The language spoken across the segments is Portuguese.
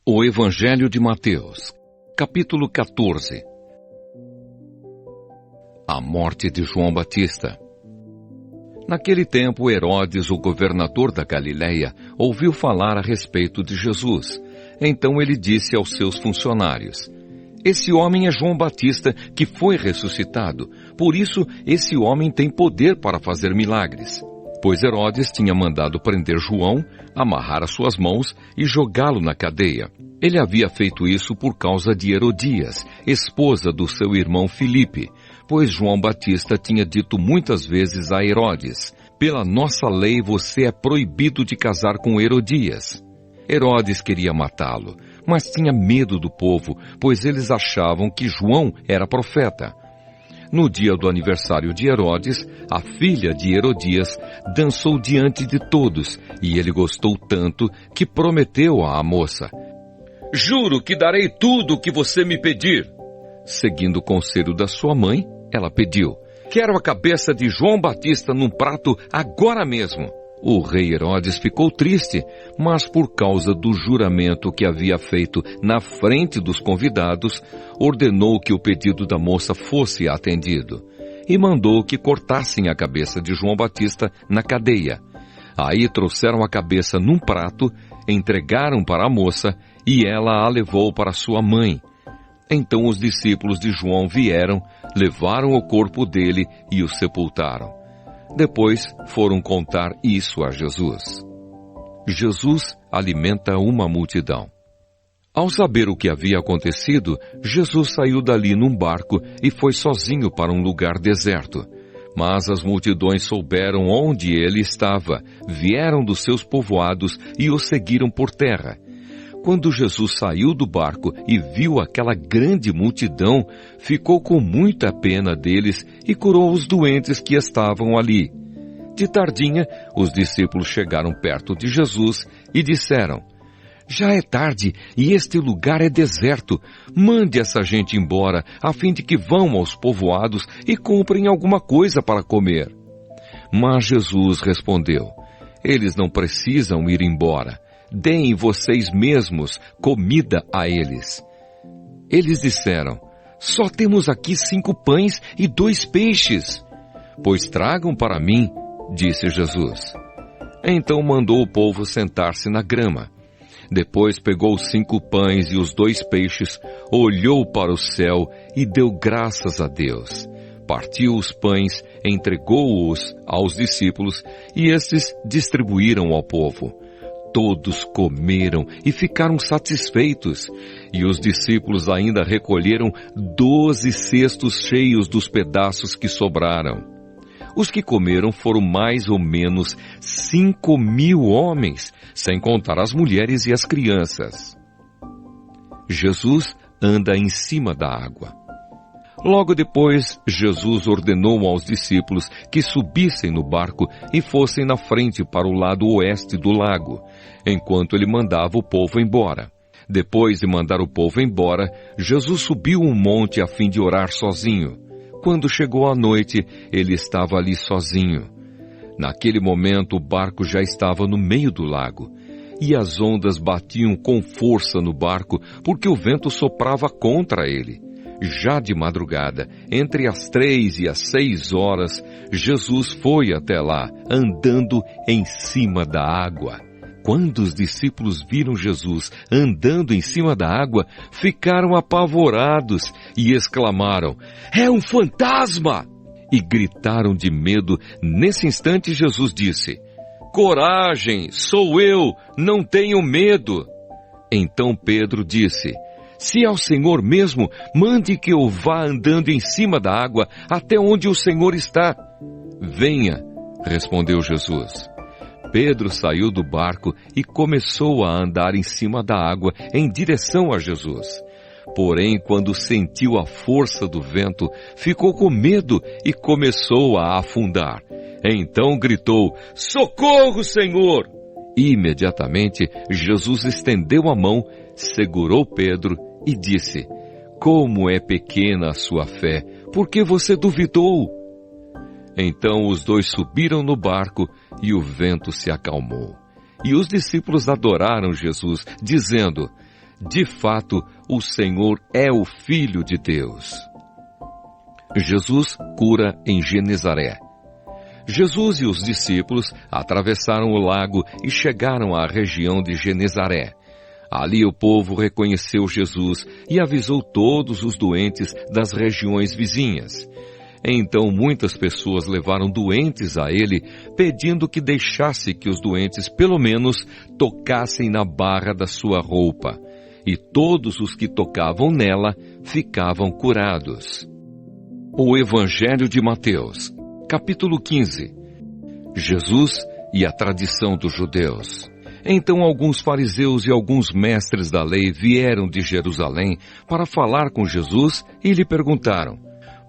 O Evangelho de Mateus, capítulo 14. A morte de João Batista. Naquele tempo, Herodes, o governador da Galileia, ouviu falar a respeito de Jesus. Então ele disse aos seus funcionários: "Esse homem é João Batista, que foi ressuscitado. Por isso, esse homem tem poder para fazer milagres." Pois Herodes tinha mandado prender João, amarrar as suas mãos e jogá-lo na cadeia. Ele havia feito isso por causa de Herodias, esposa do seu irmão Filipe, pois João Batista tinha dito muitas vezes a Herodes: "Pela nossa lei você é proibido de casar com Herodias." Herodes queria matá-lo, mas tinha medo do povo, pois eles achavam que João era profeta. No dia do aniversário de Herodes, a filha de Herodias dançou diante de todos, e ele gostou tanto que prometeu à moça: "Juro que darei tudo o que você me pedir." Seguindo o conselho da sua mãe, ela pediu: "Quero a cabeça de João Batista num prato agora mesmo." O rei Herodes ficou triste, mas por causa do juramento que havia feito na frente dos convidados, ordenou que o pedido da moça fosse atendido e mandou que cortassem a cabeça de João Batista na cadeia. Aí trouxeram a cabeça num prato, entregaram para a moça e ela a levou para sua mãe. Então os discípulos de João vieram, levaram o corpo dele e o sepultaram. Depois foram contar isso a Jesus. Jesus alimenta uma multidão. Ao saber o que havia acontecido, Jesus saiu dali num barco e foi sozinho para um lugar deserto. Mas as multidões souberam onde ele estava, vieram dos seus povoados e o seguiram por terra. Quando Jesus saiu do barco e viu aquela grande multidão, ficou com muita pena deles e curou os doentes que estavam ali. De tardinha, os discípulos chegaram perto de Jesus e disseram: "Já é tarde e este lugar é deserto. Mande essa gente embora, a fim de que vão aos povoados e comprem alguma coisa para comer." Mas Jesus respondeu: "Eles não precisam ir embora. Deem vocês mesmos comida a eles." Eles disseram: "Só temos aqui 5 pães e 2 peixes." "Pois tragam para mim", disse Jesus. Então mandou o povo sentar-se na grama. Depois pegou os 5 pães e os 2 peixes, olhou para o céu e deu graças a Deus. Partiu os pães, entregou-os aos discípulos e estes distribuíram ao povo. Todos comeram e ficaram satisfeitos, e os discípulos ainda recolheram 12 cestos cheios dos pedaços que sobraram. Os que comeram foram mais ou menos 5.000 homens, sem contar as mulheres e as crianças. Jesus anda em cima da água. Logo depois, Jesus ordenou aos discípulos que subissem no barco e fossem na frente para o lado oeste do lago, enquanto ele mandava o povo embora. Depois de mandar o povo embora, Jesus subiu um monte a fim de orar sozinho. Quando chegou a noite, ele estava ali sozinho. Naquele momento, o barco já estava no meio do lago, e as ondas batiam com força no barco, porque o vento soprava contra ele. Já de madrugada, entre as 3 e as 6 horas, Jesus foi até lá, andando em cima da água. Quando os discípulos viram Jesus andando em cima da água, ficaram apavorados e exclamaram: "É um fantasma!" E gritaram de medo. Nesse instante, Jesus disse: "Coragem, sou eu, não tenham medo." Então Pedro disse: "Se é o Senhor mesmo, mande que eu vá andando em cima da água até onde o Senhor está." "Venha", respondeu Jesus. Pedro saiu do barco e começou a andar em cima da água em direção a Jesus. Porém, quando sentiu a força do vento, ficou com medo e começou a afundar. Então gritou: "Socorro, Senhor!" Imediatamente, Jesus estendeu a mão, segurou Pedro e disse: "Como é pequena a sua fé, por que você duvidou?" Então os dois subiram no barco e o vento se acalmou. E os discípulos adoraram Jesus, dizendo: de fato, o Senhor é o Filho de Deus. Jesus cura em Genezaré. Jesus e os discípulos atravessaram o lago e chegaram à região de Genezaré. Ali o povo reconheceu Jesus e avisou todos os doentes das regiões vizinhas. Então muitas pessoas levaram doentes a ele, pedindo que deixasse que os doentes pelo menos tocassem na barra da sua roupa. E todos os que tocavam nela ficavam curados. O Evangelho de Mateus, capítulo 15. Jesus e a tradição dos judeus. Então alguns fariseus e alguns mestres da lei vieram de Jerusalém para falar com Jesus e lhe perguntaram: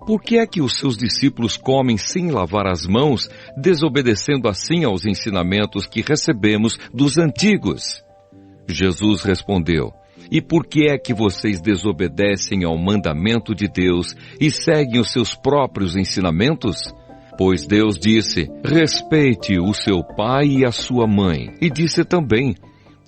por que é que os seus discípulos comem sem lavar as mãos, desobedecendo assim aos ensinamentos que recebemos dos antigos? Jesus respondeu: e por que é que vocês desobedecem ao mandamento de Deus e seguem os seus próprios ensinamentos? Pois Deus disse: respeite o seu pai e a sua mãe. E disse também: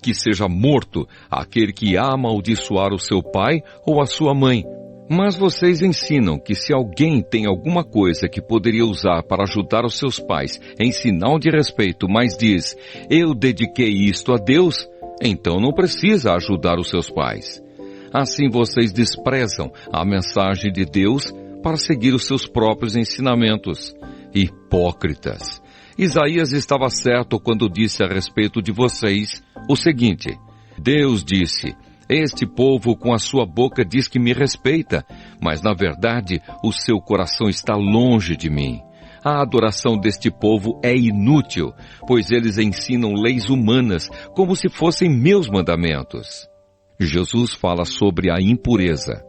que seja morto aquele que amaldiçoar o seu pai ou a sua mãe. Mas vocês ensinam que se alguém tem alguma coisa que poderia usar para ajudar os seus pais em sinal de respeito, mas diz: eu dediquei isto a Deus, então não precisa ajudar os seus pais. Assim vocês desprezam a mensagem de Deus para seguir os seus próprios ensinamentos. Hipócritas! Isaías estava certo quando disse a respeito de vocês o seguinte: Deus disse: este povo com a sua boca diz que me respeita, mas na verdade o seu coração está longe de mim. A adoração deste povo é inútil, pois eles ensinam leis humanas como se fossem meus mandamentos. Jesus fala sobre a impureza.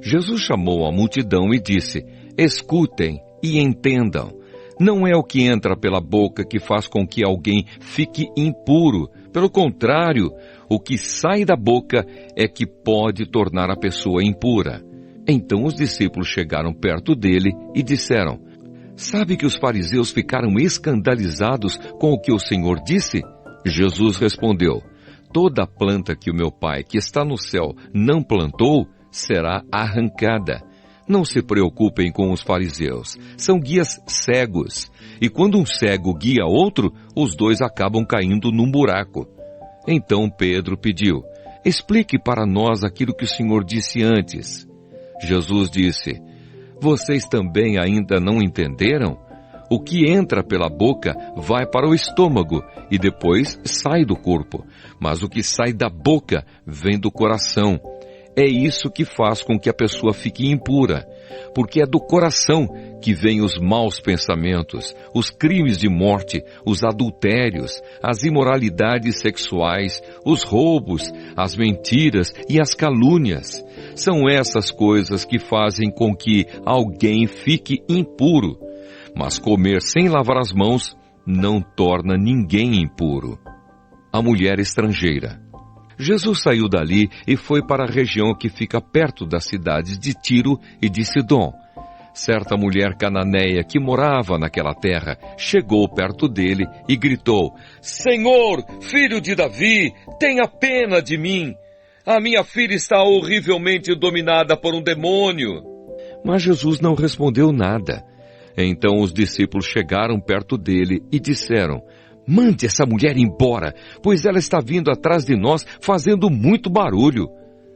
Jesus chamou a multidão e disse: escutem e entendam. Não é o que entra pela boca que faz com que alguém fique impuro. Pelo contrário, o que sai da boca é que pode tornar a pessoa impura. Então os discípulos chegaram perto dele e disseram: sabe que os fariseus ficaram escandalizados com o que o Senhor disse? Jesus respondeu: toda planta que o meu Pai, que está no céu, não plantou, será arrancada. Não se preocupem com os fariseus, são guias cegos. E quando um cego guia outro, os dois acabam caindo num buraco. Então Pedro pediu: explique para nós aquilo que o Senhor disse antes. Jesus disse: vocês também ainda não entenderam? O que entra pela boca vai para o estômago e depois sai do corpo. Mas o que sai da boca vem do coração. É isso que faz com que a pessoa fique impura, porque é do coração que vêm os maus pensamentos, os crimes de morte, os adultérios, as imoralidades sexuais, os roubos, as mentiras e as calúnias. São essas coisas que fazem com que alguém fique impuro. Mas comer sem lavar as mãos não torna ninguém impuro. A mulher estrangeira. Jesus saiu dali e foi para a região que fica perto das cidades de Tiro e de Sidom. Certa mulher cananeia que morava naquela terra chegou perto dele e gritou: Senhor, filho de Davi, tenha pena de mim. A minha filha está horrivelmente dominada por um demônio. Mas Jesus não respondeu nada. Então os discípulos chegaram perto dele e disseram: mande essa mulher embora, pois ela está vindo atrás de nós fazendo muito barulho.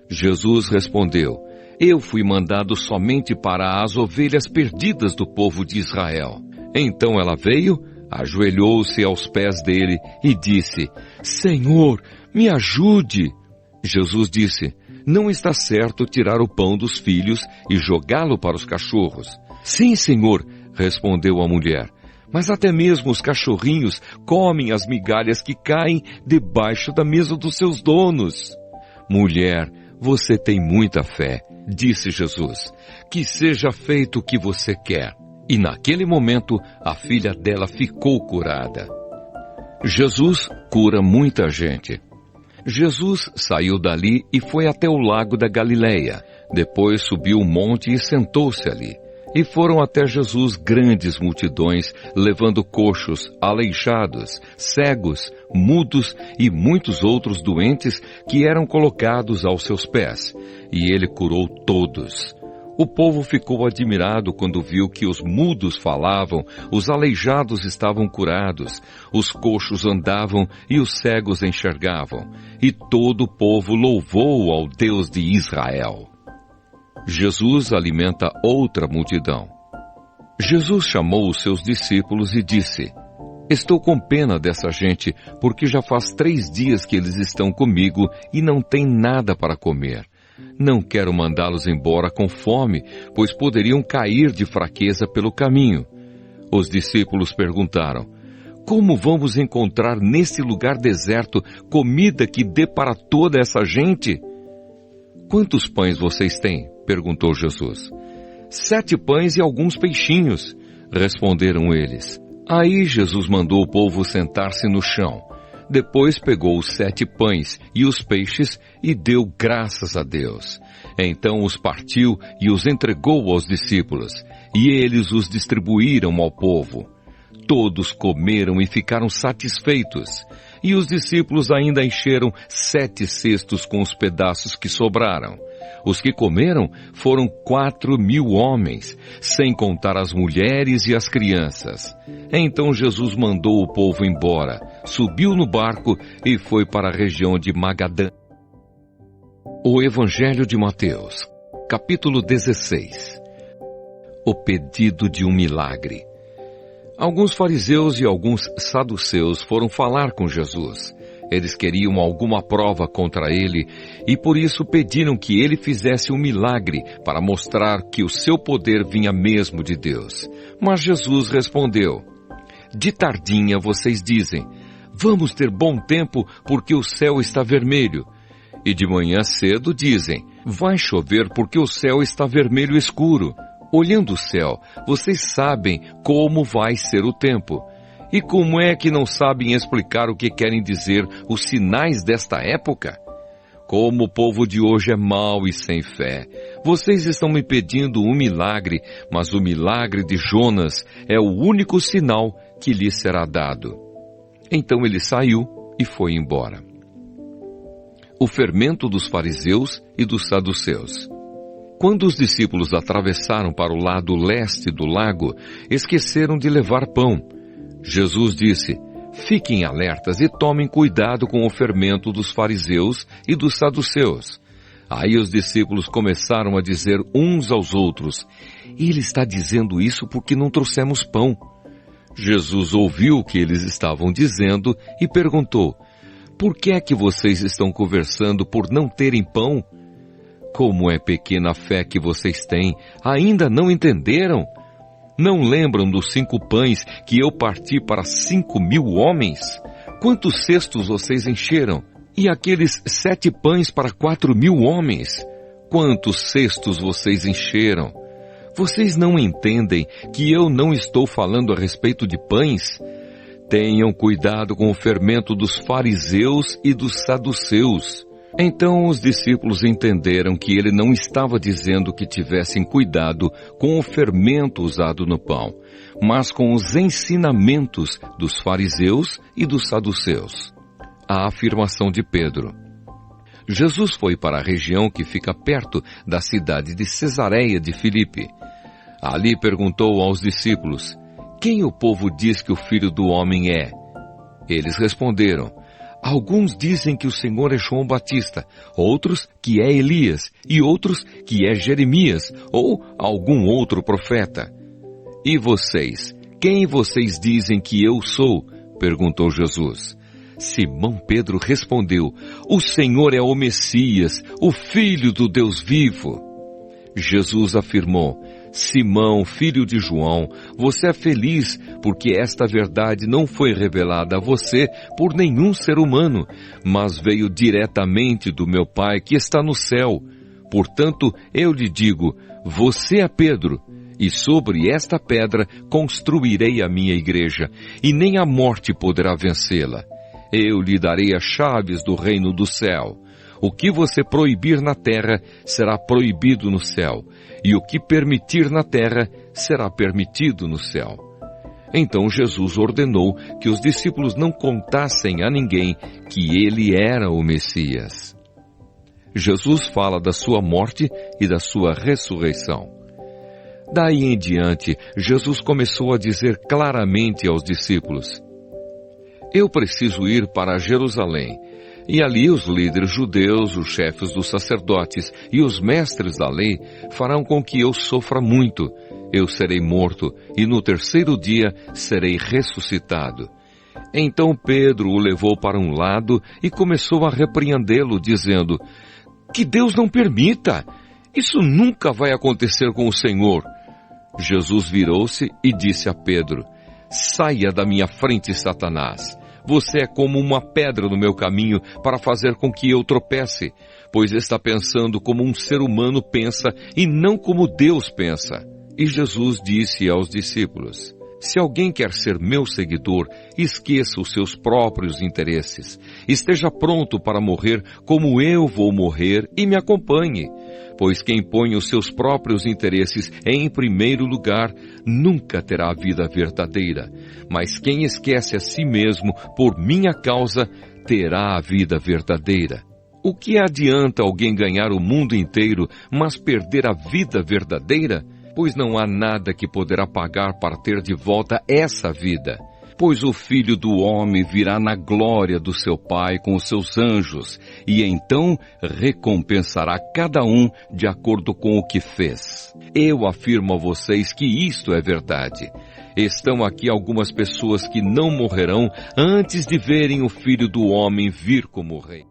Jesus respondeu: eu fui mandado somente para as ovelhas perdidas do povo de Israel. Então ela veio, ajoelhou-se aos pés dele e disse: Senhor, me ajude. Jesus disse: não está certo tirar o pão dos filhos e jogá-lo para os cachorros. Sim, Senhor, respondeu a mulher. Mas até mesmo os cachorrinhos comem as migalhas que caem debaixo da mesa dos seus donos. Mulher, você tem muita fé, disse Jesus. Que seja feito o que você quer. E naquele momento, a filha dela ficou curada. Jesus cura muita gente. Jesus saiu dali e foi até o lago da Galileia. Depois subiu um monte e sentou-se ali. E foram até Jesus grandes multidões, levando coxos, aleijados, cegos, mudos e muitos outros doentes que eram colocados aos seus pés. E ele curou todos. O povo ficou admirado quando viu que os mudos falavam, os aleijados estavam curados, os coxos andavam e os cegos enxergavam. E todo o povo louvou ao Deus de Israel. Jesus alimenta outra multidão. Jesus chamou os seus discípulos e disse: Estou com pena dessa gente, porque já faz 3 dias que eles estão comigo e não têm nada para comer. Não quero mandá-los embora com fome, pois poderiam cair de fraqueza pelo caminho. Os discípulos perguntaram: Como vamos encontrar nesse lugar deserto comida que dê para toda essa gente? Quantos pães vocês têm? Perguntou Jesus. 7 pães e alguns peixinhos, responderam eles. Aí Jesus mandou o povo sentar-se no chão. Depois pegou os 7 pães e os peixes e deu graças a Deus. Então os partiu e os entregou aos discípulos, e eles os distribuíram ao povo. Todos comeram e ficaram satisfeitos, e os discípulos ainda encheram 7 cestos com os pedaços que sobraram. Os que comeram foram 4.000 homens, sem contar as mulheres e as crianças. Então Jesus mandou o povo embora, subiu no barco e foi para a região de Magadã. O Evangelho de Mateus, capítulo 16. O pedido de um milagre. Alguns fariseus e alguns saduceus foram falar com Jesus. Eles queriam alguma prova contra ele e por isso pediram que ele fizesse um milagre para mostrar que o seu poder vinha mesmo de Deus. Mas Jesus respondeu: De tardinha vocês dizem: Vamos ter bom tempo porque o céu está vermelho. E de manhã cedo dizem: Vai chover porque o céu está vermelho escuro. Olhando o céu, vocês sabem como vai ser o tempo. E como é que não sabem explicar o que querem dizer os sinais desta época? Como o povo de hoje é mau e sem fé. Vocês estão me pedindo um milagre, mas o milagre de Jonas é o único sinal que lhe será dado. Então ele saiu e foi embora. O fermento dos fariseus e dos saduceus. Quando os discípulos atravessaram para o lado leste do lago, esqueceram de levar pão. Jesus disse: Fiquem alertas e tomem cuidado com o fermento dos fariseus e dos saduceus. Aí os discípulos começaram a dizer uns aos outros: Ele está dizendo isso porque não trouxemos pão. Jesus ouviu o que eles estavam dizendo e perguntou: Por que é que vocês estão conversando por não terem pão? Como é pequena a fé que vocês têm, ainda não entenderam? Não lembram dos 5 pães que eu parti para 5.000 homens? Quantos cestos vocês encheram? E aqueles 7 pães para 4.000 homens? Quantos cestos vocês encheram? Vocês não entendem que eu não estou falando a respeito de pães? Tenham cuidado com o fermento dos fariseus e dos saduceus. Então os discípulos entenderam que ele não estava dizendo que tivessem cuidado com o fermento usado no pão, mas com os ensinamentos dos fariseus e dos saduceus. A afirmação de Pedro. Jesus foi para a região que fica perto da cidade de Cesareia de Filipe. Ali perguntou aos discípulos: Quem o povo diz que o Filho do Homem é? Eles responderam: Alguns dizem que o Senhor é João Batista, outros que é Elias, e outros que é Jeremias, ou algum outro profeta. E vocês, quem vocês dizem que eu sou? Perguntou Jesus. Simão Pedro respondeu: O Senhor é o Messias, o Filho do Deus vivo. Jesus afirmou: Simão, filho de João, você é feliz porque esta verdade não foi revelada a você por nenhum ser humano, mas veio diretamente do meu Pai que está no céu. Portanto, eu lhe digo, você é Pedro, e sobre esta pedra construirei a minha igreja, e nem a morte poderá vencê-la. Eu lhe darei as chaves do reino do céu. O que você proibir na terra será proibido no céu, e o que permitir na terra será permitido no céu. Então Jesus ordenou que os discípulos não contassem a ninguém que ele era o Messias. Jesus fala da sua morte e da sua ressurreição. Daí em diante, Jesus começou a dizer claramente aos discípulos: Eu preciso ir para Jerusalém, e ali os líderes judeus, os chefes dos sacerdotes e os mestres da lei farão com que eu sofra muito. Eu serei morto, e no terceiro dia serei ressuscitado. Então Pedro o levou para um lado e começou a repreendê-lo, dizendo: Que Deus não permita! Isso nunca vai acontecer com o Senhor. Jesus virou-se e disse a Pedro: Saia da minha frente, Satanás. Você é como uma pedra no meu caminho para fazer com que eu tropece, pois está pensando como um ser humano pensa e não como Deus pensa. E Jesus disse aos discípulos: Se alguém quer ser meu seguidor, esqueça os seus próprios interesses. Esteja pronto para morrer como eu vou morrer e me acompanhe. Pois quem põe os seus próprios interesses em primeiro lugar, nunca terá a vida verdadeira. Mas quem esquece a si mesmo por minha causa, terá a vida verdadeira. O que adianta alguém ganhar o mundo inteiro, mas perder a vida verdadeira? Pois não há nada que poderá pagar para ter de volta essa vida. Pois o Filho do Homem virá na glória do seu Pai com os seus anjos, e então recompensará cada um de acordo com o que fez. Eu afirmo a vocês que isto é verdade. Estão aqui algumas pessoas que não morrerão antes de verem o Filho do Homem vir como Rei.